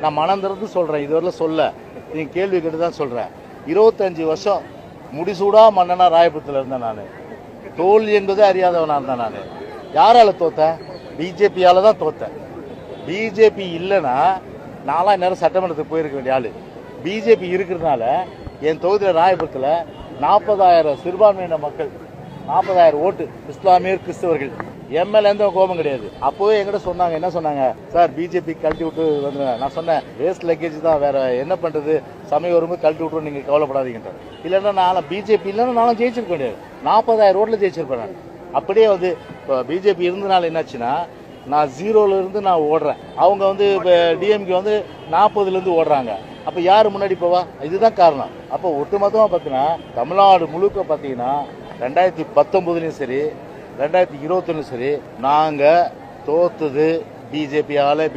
நான் மனம் திறந்து சொல்கிறேன், இதுவரையில் சொல்ல நீங்கள் கேள்வி கேட்டு தான் சொல்கிறேன். 25 வருஷம் முடிசூடா மன்னனா ராயபுரத்தில் இருந்தேன். நான் தோல்வி என்பதே அறியாதவனாக இருந்தேன். நான் யாரால தோத்தேன்? பிஜேபியால் தான் தோத்தேன். பிஜேபி இல்லைன்னா நான்லாம் நேரம் சட்டமன்றத்துக்கு போயிருக்க வேண்டிய ஆள். பிஜேபி இருக்கிறதுனால என் தொகுதியில் ராயபுரத்தில் 40,000 சிறுபான்மையின மக்கள், 40,000 ஓட்டு, இஸ்லாமியர் கிறிஸ்தவர்கள். எம்எல்ஏ எந்த கோபம் கிடையாது. அப்போவே என்கிட்ட சொன்னாங்க, என்ன சொன்னாங்க, சார் பிஜேபி கழட்டி விட்டு வந்துடுங்க. நான் சொன்னேன், வேஸ்ட் லக்கேஜ் தான், வேற என்ன பண்ணுறது, சமயம் வரும்போது கழட்டி விட்டு நீங்கள் கவலைப்படாதீங்கன்ற. இல்லைன்னா நான் பிஜேபி இல்லைன்னா நானும் ஜெயிச்சிருக்க முடியாது. 40,000 ஓட்டில் ஜெயிச்சிருப்பேன் நான். அப்படியே வந்து இப்போ பிஜேபி இருந்தனால என்னாச்சுன்னா, நான் 0ல இருந்து நான் ஓடுறேன். அவங்க வந்து இப்போ டிஎம்கே வந்து 40லேருந்து ஓடுறாங்க. அப்போ யார் முன்னாடி போவா? இதுதான் காரணம். அப்போ ஒட்டுமொத்தமாக பார்த்தீங்கன்னா தமிழ்நாடு முழுக்க பார்த்தீங்கன்னா 2019லையும் சரி 2021 சரி நாங்கள் தோத்தது பிஜேபியால.